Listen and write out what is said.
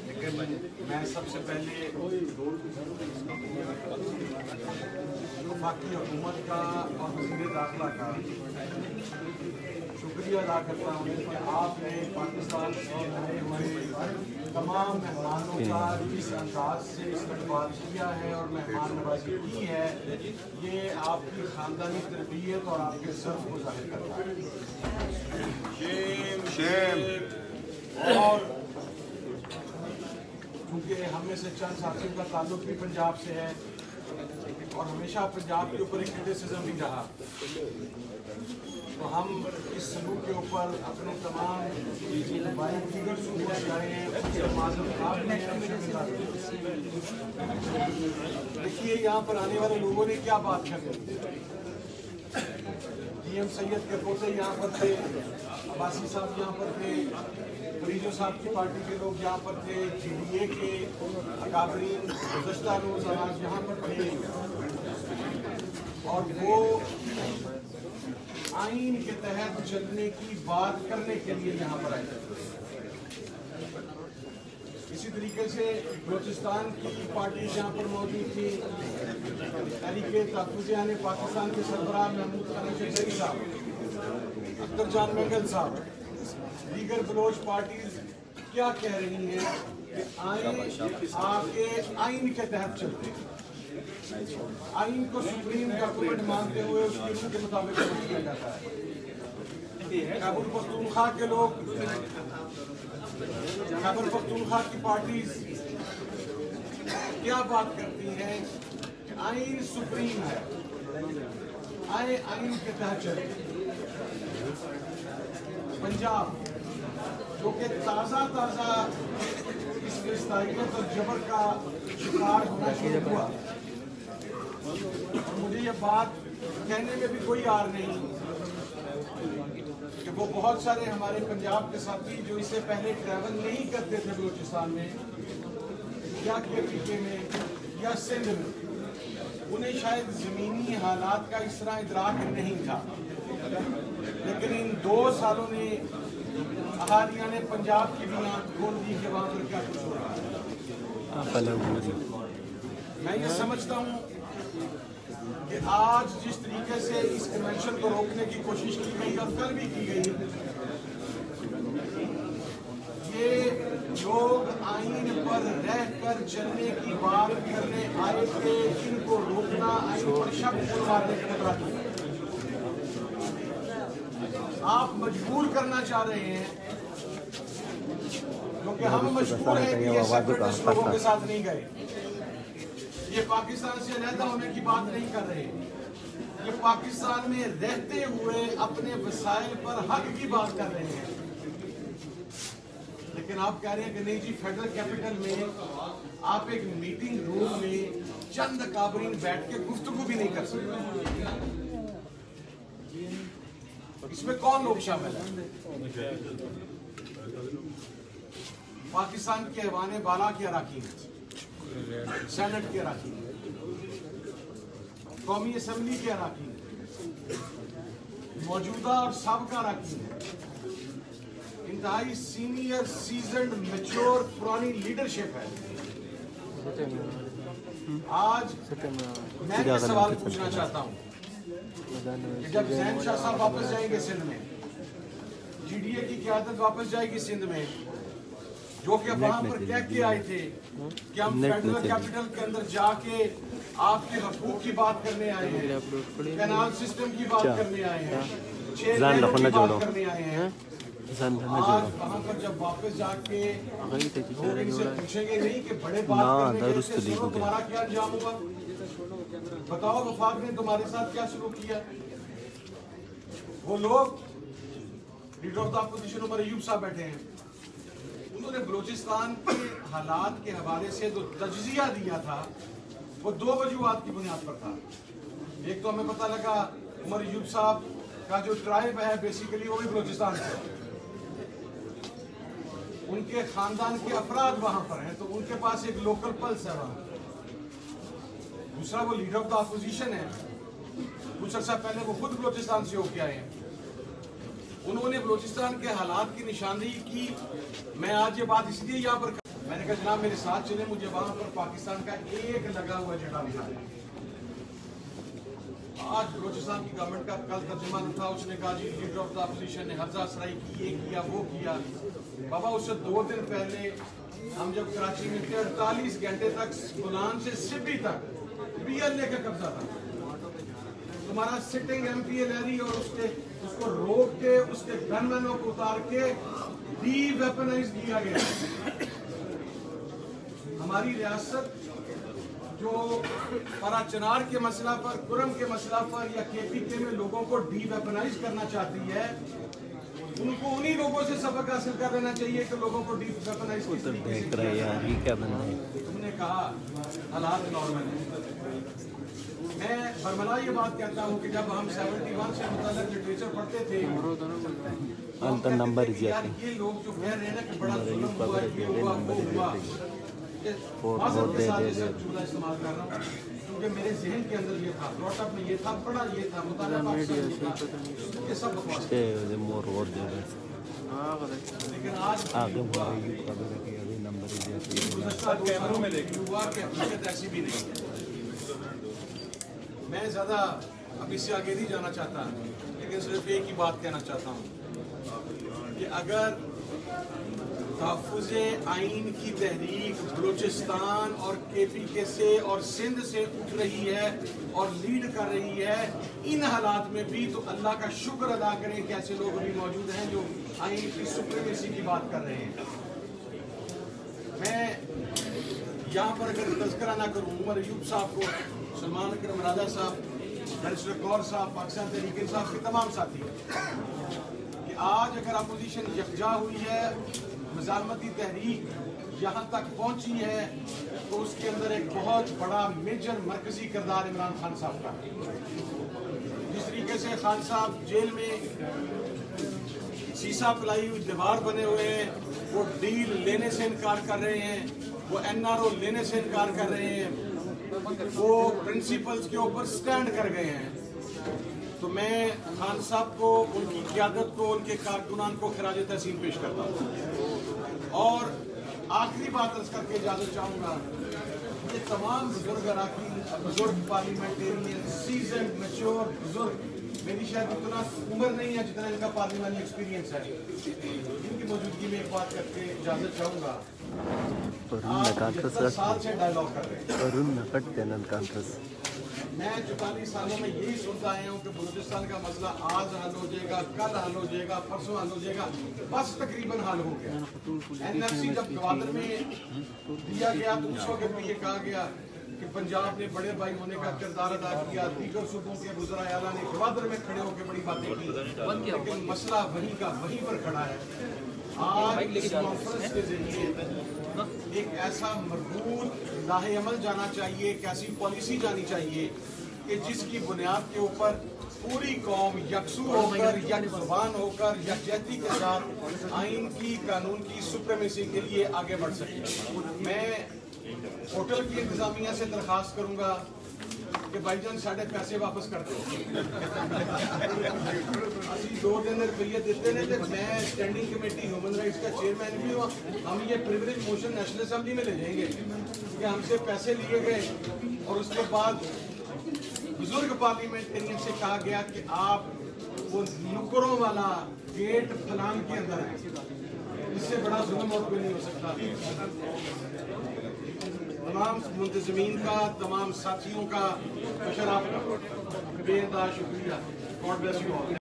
لیکن میں سب سے پہلے وفاقی حکومت کا اور وزیر داخلہ کا شکریہ ادا کرتا ہوں کہ آپ نے پاکستان سے آئے ہوئے تمام مہمانوں کا جس انداز سے استقبال کیا ہے اور مہمان نوازی کی ہے، یہ آپ کی خاندانی تربیت اور آپ کے ضرف کو ظاہر کرتا ہے۔ اور کیونکہ ہم میں سے چند ساتھیوں کا تعلق بھی پنجاب سے ہے اور ہمیشہ پنجاب کے اوپر ایک کرٹیسزم بھی رہا، تو ہم اس سلوک کے اوپر اپنے تمام دیگر صوبوں سے آئے ہیں، دیکھیے یہاں پر آنے والے لوگوں نے کیا بات کر دی۔ ڈی ایم سید کے پوتے یہاں پر تھے، عباسی صاحب یہاں پر تھے، پریجو صاحب کی پارٹی کے لوگ یہاں پر تھے، جی ڈی اے کے اکابرین گزشتہ روز آج یہاں پر تھے، اور وہ آئین کے تحت چلنے کی بات کرنے کے لیے یہاں پر آئے تھے۔ اسی طریقے سے بلوچستان کی پارٹیز یہاں پر موجود تھی، تحریک تحفظ پاکستان کے سربراہ محمود خان شیخی صاحب، اختر جان مینگل صاحب، دیگر بلوچ پارٹیز کیا کہہ رہی ہیں کہ آئین آگے آئین کے تحت چلتے ہیں، آئین کو سپریم ڈاکومنٹ مانتے ہوئے اس کی روح کے مطابق کیا جاتا ہے۔ خیبر پختونخوا کے لوگ، خیبر پختونخوا کی پارٹیز کیا بات کرتی ہیں کہ آئین سپریم ہے، آئین کے تحت چلتے ہیں۔ پنجاب جو کہ تازہ اس فلسطینیت اور جبر کا شکار ہونا شروع ہوا، اور مجھے یہ بات کہنے میں بھی کوئی عار نہیں کہ وہ بہت سارے ہمارے پنجاب کے ساتھی جو اس سے پہلے ٹریول نہیں کرتے تھے بلوچستان میں یا کے پی کے میں یا سندھ میں، انہیں شاید زمینی حالات کا اس طرح ادراک نہیں تھا، لیکن ان 2 سالوں نے اہالیہ نے پنجاب کی بھی آنکھ کھول دی کہ وہاں پر کیا کچھ ہو رہا ہے۔ میں یہ سمجھتا ہوں کہ آج جس طریقے سے اس کنونشن کو روکنے کی کوشش کی گئی اور کل بھی کی گئی، یہ لوگ آئین پر رہ کر چلنے کی بات کرنے آئے تھے، ان کو روکنا آئین پر شک مارنے کا خطرہ تھا۔ آپ مجبور کرنا چاہ رہے ہیں، کیونکہ ہم مجبور ہیں کہ یہ سیپریٹسٹ لوگوں کے ساتھ نہیں گئے، یہ پاکستان سے علیحدہ ہونے کی بات نہیں کر رہے، یہ پاکستان میں رہتے ہوئے اپنے وسائل پر حق کی بات کر رہے ہیں، لیکن آپ کہہ رہے ہیں کہ نہیں جی فیڈرل کیپٹل میں آپ ایک میٹنگ روم میں چند اکابرین بیٹھ کے گفتگو بھی نہیں کر سکتے۔ اس میں کون لوگ شامل ہیں؟ پاکستان کے ایوان بالا کے اراکین، سینٹ کے اراکین، قومی اسمبلی کے اراکین، موجودہ اور سابقہ اراکین ہیں، انتہائی سینئر سیزنڈ میچور پرانی لیڈرشپ ہے۔ آج میں یہ سوال پوچھنا چاہتا ہوں کہ جب زین شاہ صاحب واپس جائیں گے سندھ میں، جی ڈی اے کی قیادت واپس جائے گی سندھ میں، جو کہ وہاں پر کہہ کے آئے تھے کہ ہم فیڈرل کیپٹل کے اندر جا کے آپ کے حقوق کی بات کرنے آئے ہیں، کینال سسٹم کی بات کرنے آئے ہیں، 6 لینوں کی بات کرنے آئے ہیں، آج وہاں پر جب واپس جا کے لوگ ان سے پوچھیں گے نہیں کہ بڑے بات کرنے کے سے سنو تمہارا کیا انجام ہوگا، بتاؤ وفاق نے تمہارے ساتھ کیا سلوک کیا۔ وہ لوگ leader of the opposition Omar Ayub صاحب بیٹھے ہیں، انہوں نے بلوچستان کے حالات کے حوالے سے جو تجزیہ دیا تھا وہ 2 وجوہات کی بنیاد پر تھا۔ ایک تو ہمیں پتہ لگا عمر ایوب صاحب کا جو ٹرائب ہے بیسیکلی وہ بھی بلوچستان سے، ان کے خاندان کے افراد وہاں پر ہیں تو ان کے پاس ایک لوکل پلس ہے وہاں۔ دوسرا وہ لیڈر آف دا اپوزیشن ہے، کچھ عرصہ پہلے وہ خود بلوچستان سے ہو کے آئے ہیں، انہوں نے بلوچستان کے حالات کی نشاندہی کی. میں آج یہ بات اس لیے یہاں پر میں نے کہا جناب میرے ساتھ چلیں, مجھے وہاں پر پاکستان کا ایک لگا ہوا جھنڈا دکھایا. آج بلوچستان کی گورنمنٹ کا کل ترجمان تھا, اس نے کہا جی لیڈر آف دا اپوزیشن نے حفظہ سرائی کی, یہ کیا وہ کیا. بابا اس سے 2 دن پہلے ہم جب کراچی میں تھے 48 گھنٹے تک بولان سے سبی تک PLA کا قبضہ تھا. تمہارا سٹنگ MP لہری اور اس کو روک کے اس کے گن مینوں کو اتار کے ڈی ویپنائز کیا گیا. ہماری ریاست جو پرا چنار کے مسئلہ پر, کرم کے مسئلہ پر یا KPK میں لوگوں کو ڈی ویپنائز کرنا چاہتی ہے, ان کو انہی لوگوں سے سبق حاصل کر لینا چاہیے کہ لوگوں کو ڈی ویپنائز کس طریقے سے کیا. تم نے کہا حالات نارمل ہیں. میں برملا یہ بات کہتا ہوں کہ جب ہم 71 سے متعلق لٹریچر پڑھتے تھے یار یہ لوگ جو کہہ رہے ہیں نا کہ بڑا ظلم ہوا, یہ ہوا وہ ہوا, معذرت کے ساتھ یہ سب چولہا استعمال کر رہا ہوں کیونکہ میرے ذہن کے اندر یہ تھا, بروٹ اپ میں یہ تھا, پڑھا یہ تھا, مطالعہ پاکستان یہ تھا, یہ سب بکواس. لیکن آج گزشتہ 2 سالوں میں ہوا کہ حقیقت ایسی بھی نہیں ہے. میں زیادہ اب اس سے آگے نہیں جانا چاہتا, لیکن صرف ایک ہی بات کہنا چاہتا ہوں کہ اگر تحفظ آئین کی تحریک بلوچستان اور KPK سے اور سندھ سے اٹھ رہی ہے اور لیڈ کر رہی ہے ان حالات میں بھی, تو اللہ کا شکر ادا کریں کہ ایسے لوگ بھی موجود ہیں جو آئین کی سپریمیسی کی بات کر رہے ہیں. میں یہاں پر اگر تذکرہ نہ کروں عمر ایوب صاحب کو, سلمان اکرم راجہ صاحب, بیرسٹر کور صاحب, پاکستان تحریک انصاف کے تمام ساتھی, کہ آج اگر اپوزیشن یکجا ہوئی ہے, مزاحمتی تحریک یہاں تک پہنچی ہے, تو اس کے اندر ایک بہت بڑا میجر مرکزی کردار عمران خان صاحب کا. جس طریقے سے خان صاحب جیل میں سیسا پلائی ہوئی دیوار بنے ہوئے ہیں, وہ ڈیل لینے سے انکار کر رہے ہیں, وہ NRO لینے سے انکار کر رہے ہیں, وہ پرنسپلز کے اوپر سٹینڈ کر گئے ہیں. تو میں خان صاحب کو, ان کی قیادت کو, ان کے کارکنان کو خراج تحسین پیش کرتا ہوں. اور آخری بات عرض کر کے اجازت چاہوں گا, یہ تمام بزرگ اراکین, بزرگ پارلیمنٹیرین, سیزنڈ میچور بزرگ, میری شاید اتنا عمر نہیں ہے جتنا ان کا پارلیمانی ایکسپیرینس ہے, ان کی موجودگی میں ایک بات کر کے اجازت چاہوں گا. آپ 70 سال سے ڈائلاگ کر رہے ہیں. میں 44 سالوں میں یہی سنتا آیا ہوں کہ بلوچستان کا مسئلہ آج حل ہو جائے گا, کل حل ہو جائے گا, پرسوں حل ہو جائے گا, بس تقریباً حل ہو گیا. NFC جب گوادر میں دیا گیا تو اس وقت بھی یہ کہا گیا کہ پنجاب نے بڑے بھائی ہونے کا کردار ادا کیا, دیگر صوبوں کے وزراء اعلیٰ نے گوادر میں کھڑے ہو کے بڑی باتیں کی, لیکن مسئلہ وہیں کا وہیں پر کھڑا ہے. آج اس کانفرنس کے ذریعے ایک ایسا مربوط راہ عمل جانا چاہیے, ایک ایسی پالیسی جانی چاہیے کہ جس کی بنیاد کے اوپر پوری قوم یکسو ہو کر, یک زبان ہو کر, یکجہتی کے ساتھ آئین کی, قانون کی سپریمیسی کے لیے آگے بڑھ سکے. میں ہوٹل کی انتظامیہ سے درخواست کروں گا کہ بھائی جان ساڑھے پیسے واپس کر دو. اسی 2 دن روپیے دیتے ہیں. میں اسٹینڈنگ کمیٹی ہیومن رائٹس کا چیئرمین بھی ہوں, ہم یہ پریویلیج موشن نیشنل اسمبلی میں لے جائیں گے کہ ہم سے پیسے لیے گئے اور اس کے بعد بزرگ پارلیمنٹرین سے کہا گیا کہ آپ وہ نکروں والا گیٹ فلان کے اندر ہے. اس سے بڑا ظلم اور کوئی نہیں ہو سکتا. تمام منتظمین کا, تمام ساتھیوں کا, بشر آپ کا بے انتہا شکریہ. God bless you all.